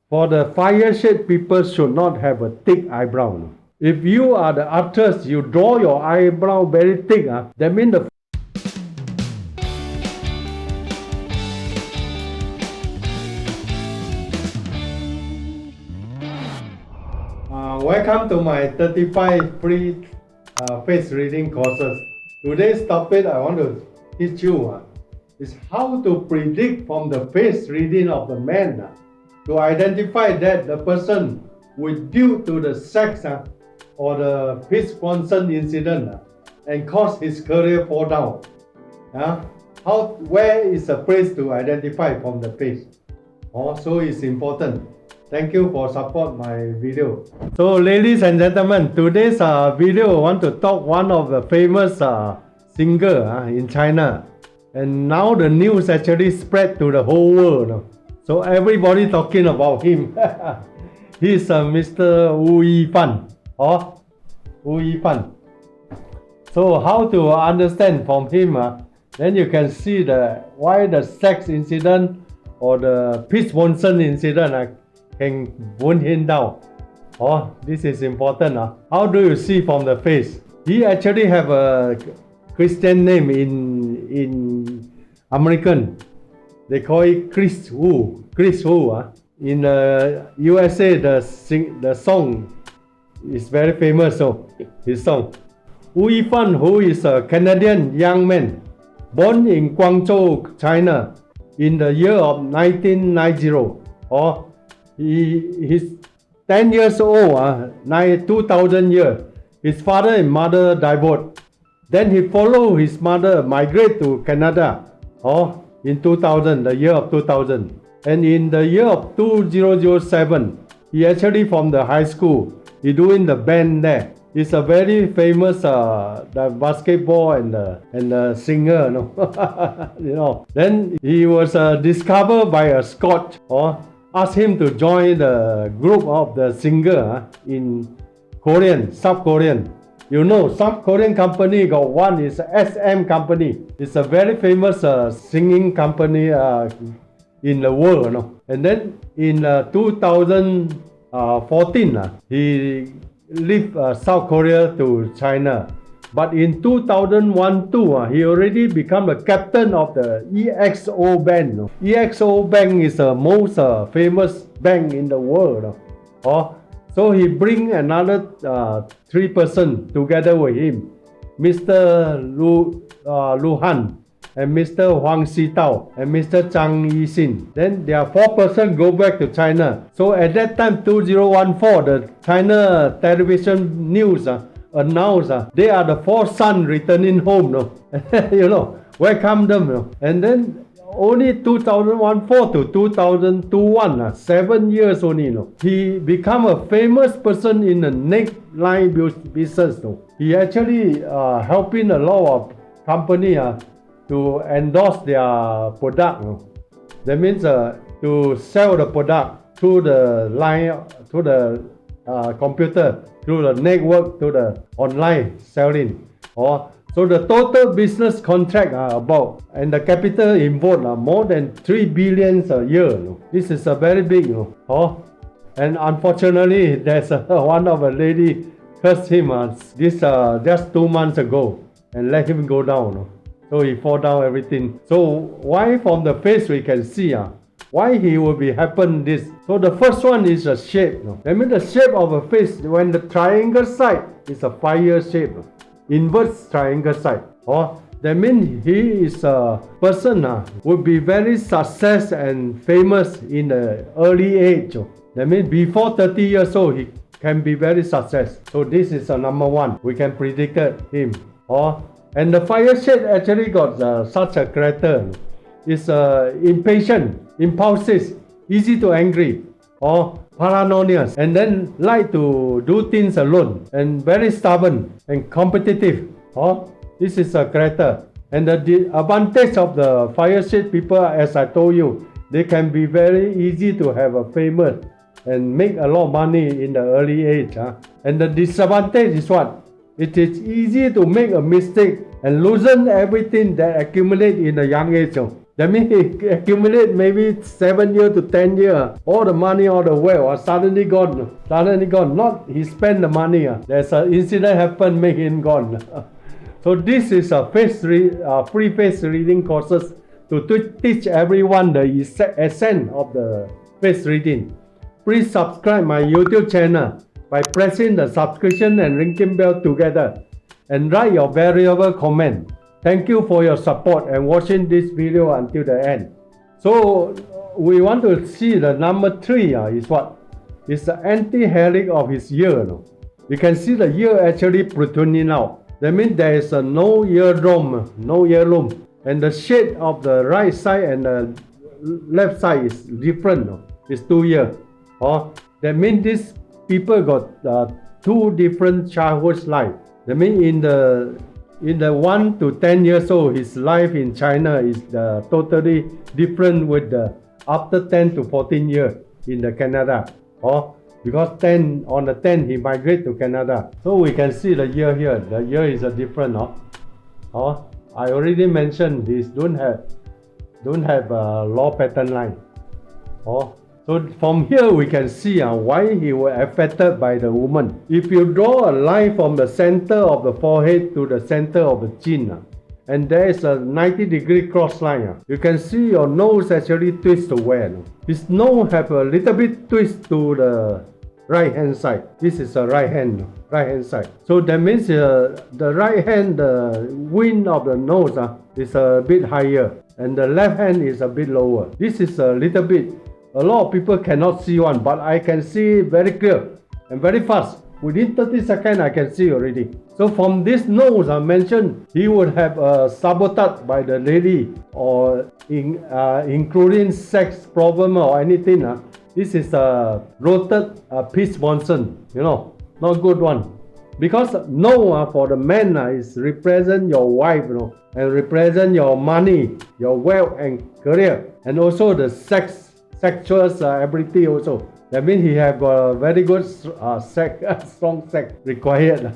For the fire shade people should not have a thick eyebrow. If you are the artist, you draw your eyebrow very thick, that means the welcome to my 35 free face reading courses. Today's topic I want to teach you is how to predict from the face reading of the man to identify that the person with due to the sex or the his concern incident and cause his career fall down. Where is a place to identify from the face? So it's important. Thank you for support my video. So ladies and gentlemen, today's video I want to talk one of the famous singer in China, and now the news actually spread to the whole world. So everybody talking about him. He's Mr. Wu Yifan. Wu Yifan. So how to understand from him? Then you can see why the sex incident or the peace Wonson incident can wound him down. This is important. How do you see from the face? He actually have a Christian name in American. They call it Kris Wu. Kris Wu. In USA, the song is very famous. His song. Wu Yifan, who is a Canadian young man, born in Guangzhou, China, in the year of 1990. He's 10 years old, 2000 years. His father and mother divorced. Then he followed his mother, migrate to Canada in 2000, the year of 2000. And in the year of 2007, he actually from the high school, he doing the band there. He's a very famous the basketball and the singer, Then he was discovered by a Scotch, asked him to join the group of the singer in South Korean. South Korean company got one is SM company. It's a very famous singing company in the world. And then in 2014, he left South Korea to China. But in 2001-2, he already become the captain of the EXO band. EXO band is the most famous band in the world. So he bring another 3 persons together with him, Mr. Lu Han, and Mr. Huang Xitao, and Mr. Chang Yixin. Then there are 4 persons go back to China. So at that time, 2014, the China television news announced they are the 4 sons returning home. Welcome them. And then only 2014 to 2021, 7 years only. He become a famous person in the neckline business. He actually helping a lot of company to endorse their product. That means to sell the product through the line, through the computer, through the network, to the online selling. So the total business contract about and the capital involved more than 3 billion a year. This is a very big. And unfortunately, there's one of a lady cursed him this just 2 months ago and let him go down. So he fall down everything. So why from the face we can see why he will be happen this. So the first one is a shape. That means the shape of a face when the triangle side is a fire shape. Inverse triangle side. That means he is a person would be very success and famous in the early age. That means before 30 years old he can be very success. So this is number 1. We can predict him. And the fire shade actually got such a character. It's impatient, impulsive, easy to angry, paranoia, and then like to do things alone, and very stubborn and competitive. This is a character. And the advantage of the fire shade people, as I told you, they can be very easy to have a famous and make a lot of money in the early age. And the disadvantage is what? It is easy to make a mistake and loosen everything that accumulate in a young age. That means he accumulate maybe 7 years to 10 years. All the money, all the wealth are suddenly gone. Suddenly gone. Not he spent the money. There's an incident happened, make him gone. So this is a free face reading courses to teach everyone the essence of the face reading. Please subscribe my YouTube channel by pressing the subscription and ringing bell together and write your valuable comment. Thank you for your support and watching this video until the end. So we want to see the number 3 is what? It's the anti-helix of his ear. You can see the ear actually protruding out. That means there is no eardrum, and the shade of the right side and the left side is different. It's 2 years. That means these people got 2 different childhood life. That means in the 1 to 10 years old, his life in China is totally different with the after 10 to 14 years in the Canada. Because on the 10 he migrated to Canada. So we can see the year here. The year is a different. I already mentioned this don't have a law pattern line. So from here we can see why he was affected by the woman. If you draw a line from the center of the forehead to the center of the chin, and there is a 90-degree cross line, you can see your nose actually twists away. His nose have a little bit twist to the right hand side. This is the right hand side. So that means the right hand, the wind of the nose is a bit higher, and the left hand is a bit lower. This is a little bit. A lot of people cannot see one, but I can see very clear and very fast. Within 30 seconds, I can see already. So from this nose, I mentioned he would have sabotage by the lady or including sex problem or anything. This is a rotted peace monsoon, not good one. Because no for the man is represent your wife, and represent your money, your wealth and career, and also the sexual ability also. That means he have a very good strong sex required.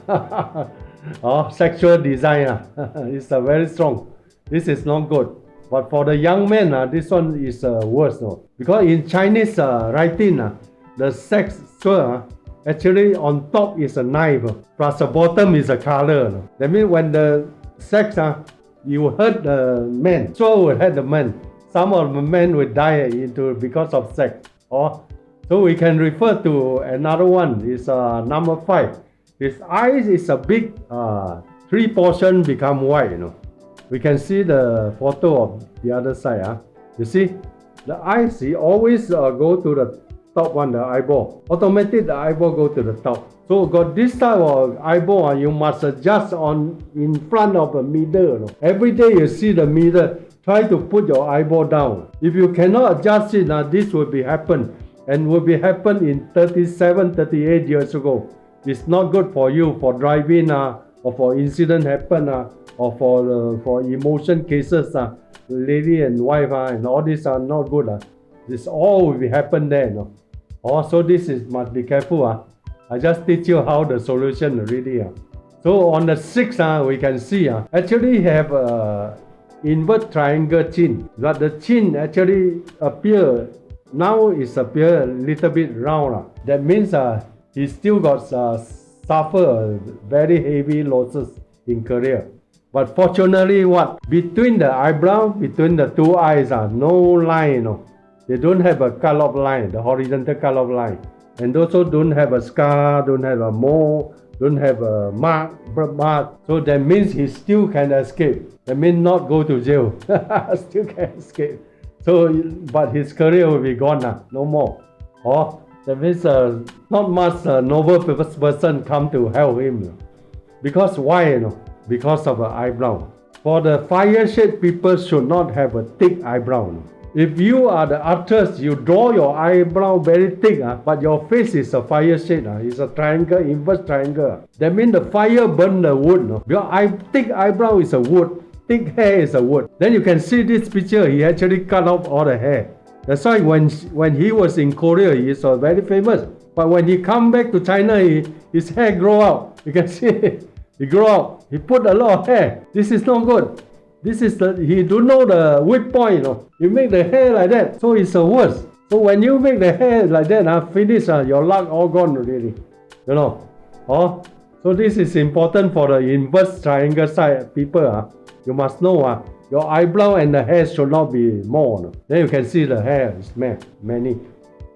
Sexual desire is very strong. This is not good. But for the young man, this one is worse. Because in Chinese writing, the sexual actually on top is a knife, plus the bottom is a color. That means when the sex, you hurt the man, so will hurt the man. Some of the men will die because of sex. So we can refer to another one. Is number 5. His eyes is a big 3 portion become white. We can see the photo of the other side. You see, the eyes he always go to the top one, the eyeball. Automatically the eyeball go to the top. So got this type of eyeball, you must adjust in front of the mirror. Every day you see the mirror. Try to put your eyeball down. If you cannot adjust it, this will happen in 37, 38 years ago. It's not good for you for driving or for incident happen or for emotion cases. Lady and wife and all these are not good. This all will happen there. So this must be careful. I just teach you how the solution really. So on the 6th, we can see actually have invert triangle chin, but the chin actually appear a little bit round. That means he still got suffer very heavy losses in career. But fortunately, between the eyebrow, between the 2 eyes, no line. They don't have a cut-off line, the horizontal cut-off line, and also don't have a scar, don't have a mole, don't have a mark. So that means he still can escape. That means not go to jail. Still can escape. So, but his career will be gone no more. That means not much noble person come to help him. Because why? Because of the eyebrow. For the fire shade people should not have a thick eyebrow. If you are the artist, you draw your eyebrow very thick, but your face is a fire shade. It's a triangle, inverse triangle. That means the fire burn the wood. Because thick eyebrow is a wood. Thick hair is a wood. Then you can see this picture, he actually cut off all the hair. That's why when he was in Korea, he is very famous. But when he come back to China, his hair grow out. You can see he grow out. He put a lot of hair. This is not good. This is he don't know the weak point, you know. You make the hair like that, so it's the worst. So when you make the hair like that, finish, your luck all gone already, you know. So this is important for the inverse triangle side people. You must know, your eyebrow and the hair should not be more. No? Then you can see the hair is many.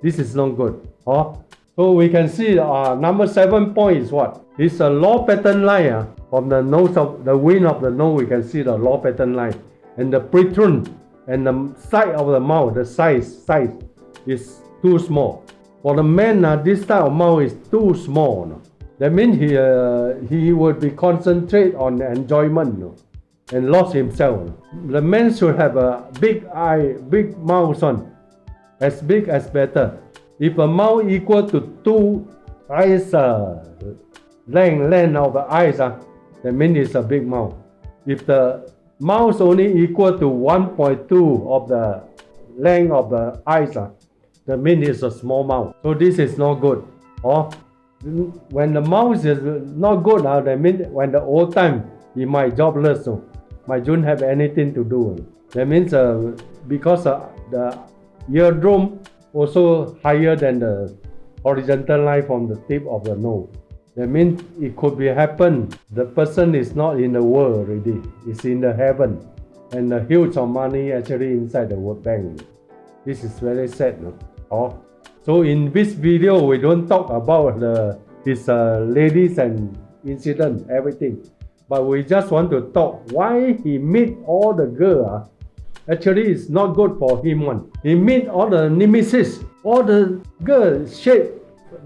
This is not good. So we can see number 7 point is what? It's a law pattern line. From the nose of the wing of the nose, we can see the law pattern line. And the protrusion and the side of the mouth, the size is too small. For the man, this type of mouth is too small. No? That means he would be concentrate on enjoyment, no? And lost himself. No? The man should have a big eye, big mouth on. As big as better. If a mouth equal to 2 eyes length of the eyes, that means it's a big mouth. If the mouth only equal to 1.2 of the length of the eyes, that means it's a small mouth. So this is not good. When the mouth is not good, that means when the old time he might jobless, so might don't have anything to do. That means because the eardrum also higher than the horizontal line from the tip of the nose. That means it could be happen. The person is not in the world already. It's in the heaven. And the huge of money actually inside the world bank. This is very sad. No? So in this video, we don't talk about his ladies and incident, everything. But we just want to talk why he meet all the girls. Actually, it's not good for him one. He meet all the nemesis, all the girls shape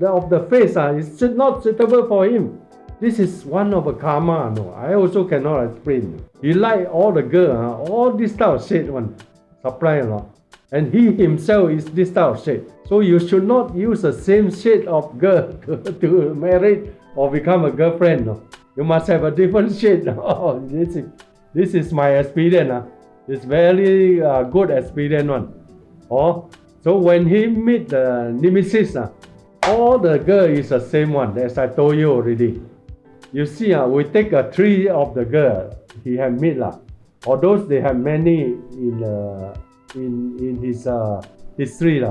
of the face is not suitable for him. This is one of a karma. No, I also cannot explain. He like all the girls, all this type of shade one, supply a lot. And he himself is this type of shade. So you should not use the same shade of girl to marry or become a girlfriend. No. You must have a different shade. This is my experience. It's very good experience one. So when he meet the nemesis, all the girl is the same one, as I told you already. You see, we take 3 of the girl he have met. Although they have many in his history,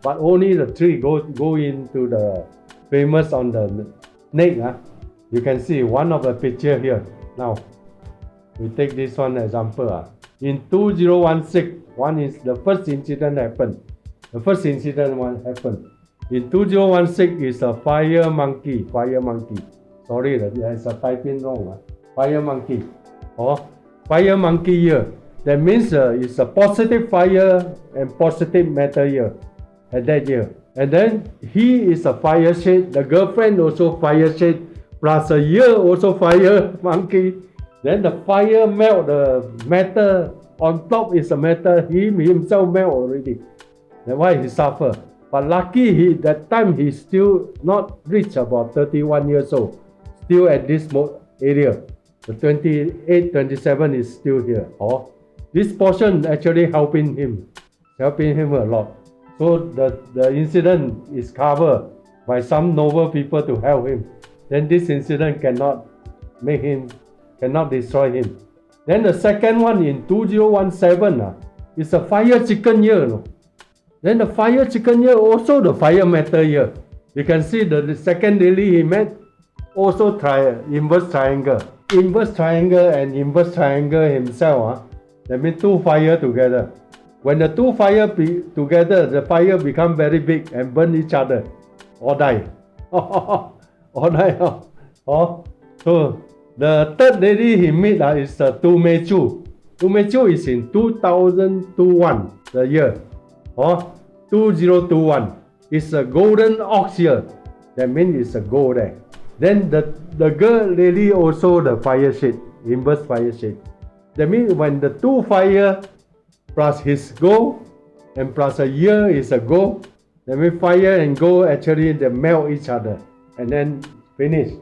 but only the 3 go into the famous on the neck. You can see one of the picture here. Now, we take this one example. In 2016, one is the first incident happened. The first incident one happened. In 2016 is a fire monkey. Sorry, there's a typing wrong. Fire monkey. Fire monkey year. That means it's a positive fire and positive matter year at that year. And then he is a fire shade. The girlfriend also fire shade. Plus a year also fire monkey. Then the fire melt the matter. On top is a matter. He himself melt already. That's why he suffer. But lucky that time he still not reached about 31 years old. Still at this area. The 28, 27 is still here. This portion actually helping him a lot. So the incident is covered by some noble people to help him. Then this incident cannot destroy him. Then the second one in 2017 is a fire chicken year. No? Then the fire chicken year also the fire matter year. You can see the second lady he met also inverse triangle. Inverse triangle and inverse triangle himself. That means 2 fire together. When the 2 fire together, the fire become very big and burn each other. Or die. Or die. So the third lady he met is Tu Mei Chu. Tu Mei Chu is in 2021, the year. 2021. It's a golden ox year. That means it's a gold there. Then the girl lady also the fire shade, inverse fire shade. That means when the 2 fire plus his gold and plus a year is a gold, that means fire and gold actually they melt each other and then finish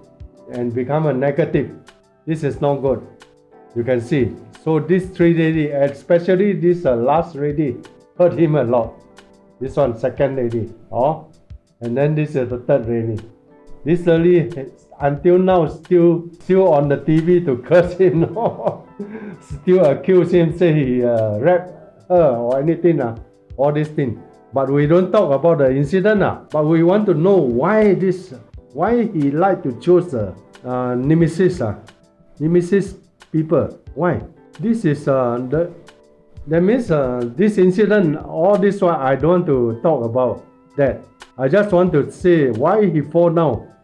and become a negative. This is not good. You can see. So these 3 lady, especially this last lady, hurt him a lot. This one second lady. And then this is the third lady. This early, until now, still on the TV to curse him, still accuse him, say he raped her or anything, all these things. But we don't talk about the incident, but we want to know why he like to choose nemesis people. Why? This is that means this incident, all this one I don't want to talk about that. I just want to say why he fall down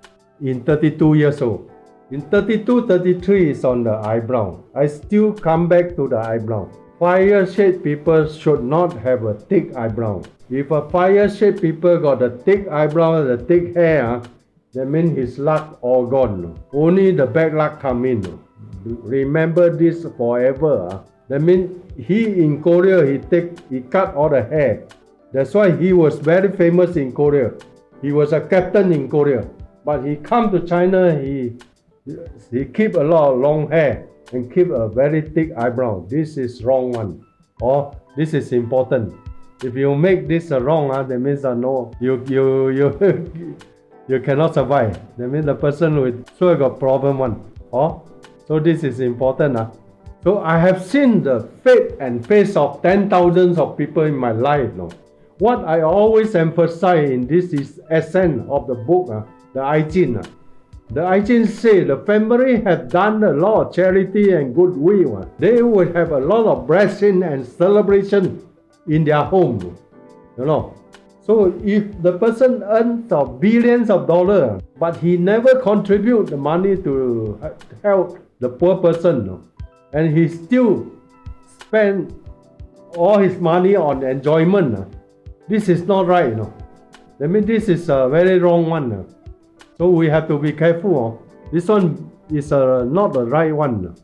in 32 years old. In 32, 33 is on the eyebrow. I still come back to the eyebrow. Fire-shaped people should not have a thick eyebrow. If a fire-shaped people got a thick eyebrow, the thick hair, that means his luck all gone. Only the bad luck come in. Remember this forever. That means he in Korea, he cut all the hair. That's why he was very famous in Korea. He was a captain in Korea. But he come to China, he keep a lot of long hair and keep a very thick eyebrow. This is wrong one. Or this is important. If you make this wrong, that means no, you cannot survive. That means the person will sure got problem one. So this is important. So I have seen the fate and face of 10,000s of people in my life. What I always emphasize in this is essence of the book, the hygiene. The hygiene say the family have done a lot of charity and goodwill. They would have a lot of blessing and celebration in their home. So if the person earns billions of dollars, but he never contribute the money to help the poor person, and he still spend all his money on enjoyment, this is not right. That means this is a very wrong one. So we have to be careful. This one is not the right one.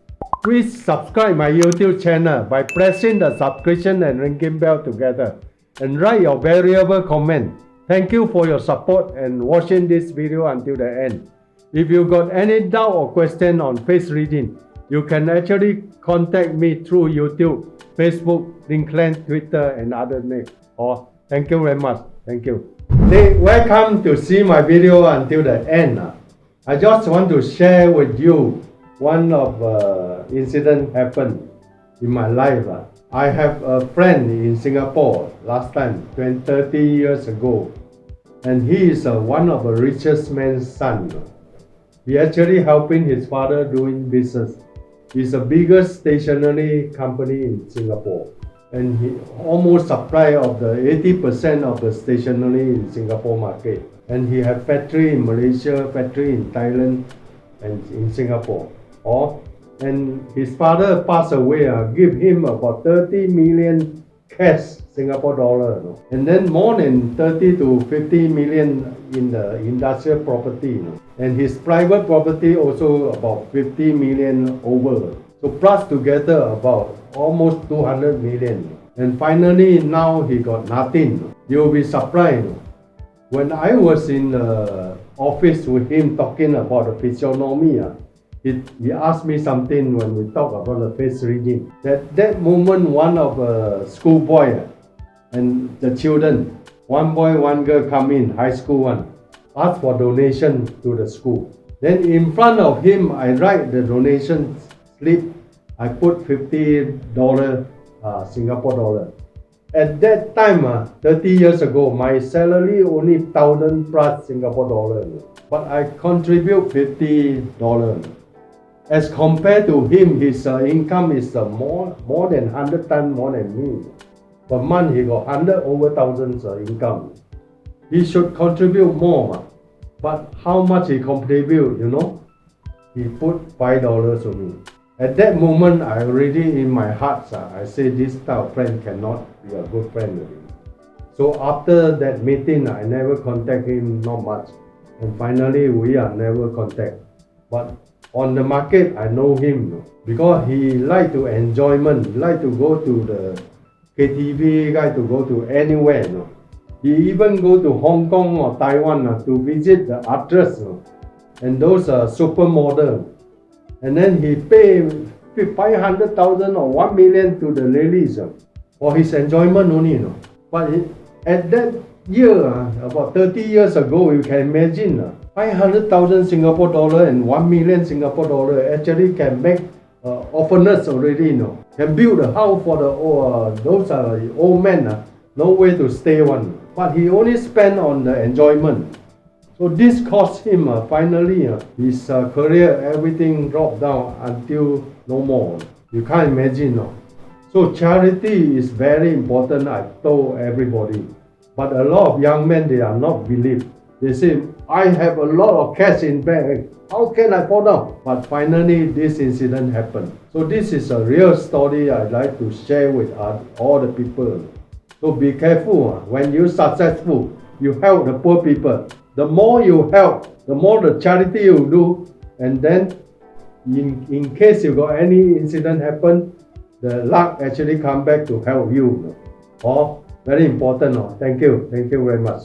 Please subscribe my YouTube channel by pressing the subscription and ringing bell together, and write your valuable comment. Thank you for your support and watching this video until the end. If you got any doubt or question on face reading, you can actually contact me through YouTube, Facebook, LinkedIn, Twitter, and other names. Thank you very much. Thank you. Welcome to see my video until the end. I just want to share with you one of incident happened in my life. I have a friend in Singapore last time, 30 years ago, and he is one of the richest man's son. He actually helping his father doing business. He's the biggest stationery company in Singapore, and he almost supply of the 80% of the stationery in Singapore market. And he have factory in Malaysia, factory in Thailand, and in Singapore. And his father passed away, give him about 30 million cash Singapore dollar, and then more than 30 to 50 million in the industrial property, and his private property also about 50 million over. So plus together about almost 200 million. And finally now he got nothing. You'll be surprised. When I was in the office with him talking about the physiognomy, he asked me something when we talk about the face reading. That moment, one of a schoolboy and the children, one boy, one girl come in, high school one, ask for donation to the school. Then in front of him, I write the donation slip. I put $50 Singapore dollar. At that time, 30 years ago, my salary only 1,000 plus Singapore dollar, but I contribute $50. As compared to him, his income is more than 100 times more than me. Per month, he got 100 over thousands income. He should contribute more. But how much he contribute, He put $5 to me. At that moment, I already in my heart, I say this type of friend cannot be a good friend with him. So after that meeting, I never contact him, not much. And finally, we are never contact. But on the market, I know him because he like to enjoyment, like to go to the KTV, like to go to anywhere. He even go to Hong Kong or Taiwan to visit the actress and those supermodel. And then he pay 500,000 or 1 million to the ladies for his enjoyment only. But at that year, about 30 years ago, you can imagine 500,000 Singapore dollar and 1 million Singapore dollar actually can make orphanage already, you know. Can build a house for the those old men, no way to stay one. But he only spent on the enjoyment. So this cost him finally his career, everything dropped down until no more. You can't imagine, no. So charity is very important, I told everybody. But a lot of young men, they are not believe. They say, I have a lot of cash in bank. How can I fall down? But finally, this incident happened. So this is a real story I'd like to share with all the people. So be careful. When you're successful, you help the poor people. The more you help, the more the charity you do. And then, in case you got any incident happen, the luck actually come back to help you. Oh, very important. Thank you. Thank you very much.